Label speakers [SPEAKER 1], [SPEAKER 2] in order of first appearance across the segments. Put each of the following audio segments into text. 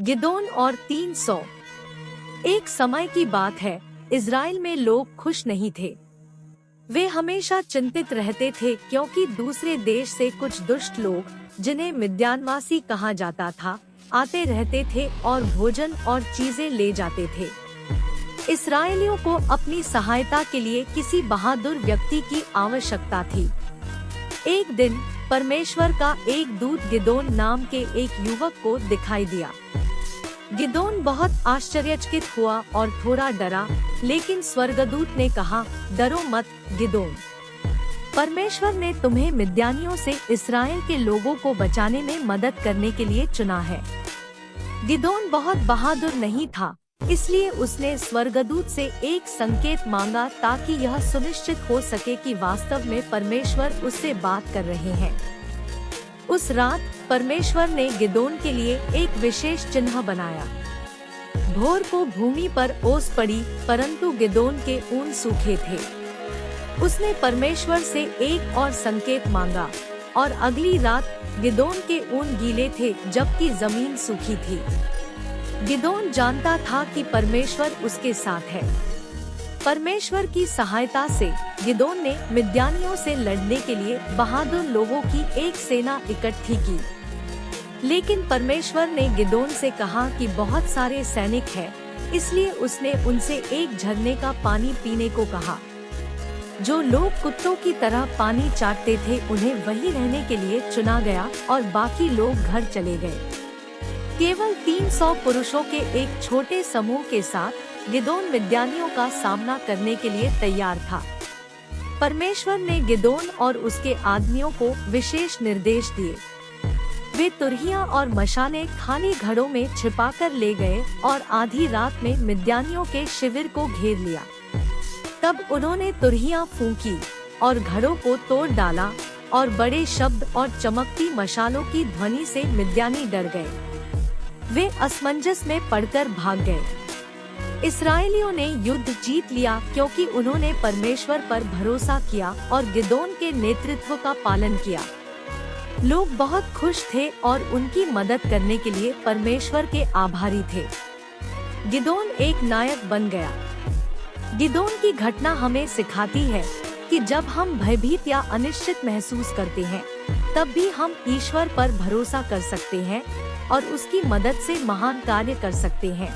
[SPEAKER 1] गिदोन और 300। एक समय की बात है, इज़राइल में लोग खुश नहीं थे। वे हमेशा चिंतित रहते थे क्योंकि दूसरे देश से कुछ दुष्ट लोग, जिन्हें मिद्यानवासी कहा जाता था, आते रहते थे और भोजन और चीजें ले जाते थे। इस्राएलियों को अपनी सहायता के लिए किसी बहादुर व्यक्ति की आवश्यकता थी। एक दिन परमेश्वर का एक दूत गिदोन नाम के एक युवक को दिखाई दिया। गिदोन बहुत आश्चर्यचकित हुआ और थोड़ा डरा, लेकिन स्वर्गदूत ने कहा, डरो मत गिदोन। परमेश्वर ने तुम्हें मिद्यानियों से इस्राएल के लोगों को बचाने में मदद करने के लिए चुना है। गिदोन बहुत बहादुर नहीं था, इसलिए उसने स्वर्गदूत से एक संकेत मांगा ताकि यह सुनिश्चित हो सके कि वास्तव में परमेश्वर उससे बात कर रहे हैं। उस रात परमेश्वर ने गिदोन के लिए एक विशेष चिन्ह बनाया। भोर को भूमि पर ओस पड़ी, परंतु गिदोन के ऊन सूखे थे। उसने परमेश्वर से एक और संकेत मांगा और अगली रात गिदोन के ऊन गीले थे जबकि जमीन सूखी थी। गिदोन जानता था कि परमेश्वर उसके साथ है। परमेश्वर की सहायता से गिदोन ने मिद्यानियों से लड़ने के लिए बहादुर लोगों की एक सेना इकट्ठी की। लेकिन परमेश्वर ने गिदोन से कहा कि बहुत सारे सैनिक हैं, इसलिए उसने उनसे एक झरने का पानी पीने को कहा। जो लोग कुत्तों की तरह पानी चाटते थे उन्हें वहीं रहने के लिए चुना गया और बाकी लोग घर चले गए। केवल 300 पुरुषों के एक छोटे समूह के साथ गिदोन मिद्यानियों का सामना करने के लिए तैयार था। परमेश्वर ने गिदोन और उसके आदमियों को विशेष निर्देश दिए। वे तुरहियां और मशालें खाली घड़ों में छिपाकर ले गए और आधी रात में मिद्यानियों के शिविर को घेर लिया। तब उन्होंने तुरहियां फूंकी और घड़ों को तोड़ डाला और बड़े शब्द और चमकती मशालों की ध्वनि से मिद्यानी डर गए। वे असमंजस में पड़कर भाग गए। इस्राएलियों ने युद्ध जीत लिया क्योंकि उन्होंने परमेश्वर पर भरोसा किया और गिदोन के नेतृत्व का पालन किया। लोग बहुत खुश थे और उनकी मदद करने के लिए परमेश्वर के आभारी थे। गिदोन एक नायक बन गया। गिदोन की घटना हमें सिखाती है कि जब हम भयभीत या अनिश्चित महसूस करते हैं, तब भी हम ईश्वर पर भरोसा कर सकते हैं और उसकी मदद से महान कार्य कर सकते हैं।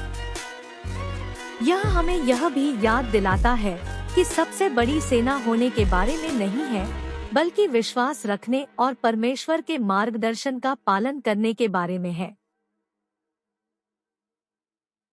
[SPEAKER 1] यह हमें यह भी याद दिलाता है कि सबसे बड़ी सेना होने के बारे में नहीं है, बल्कि विश्वास रखने और परमेश्वर के मार्गदर्शन का पालन करने के बारे में है।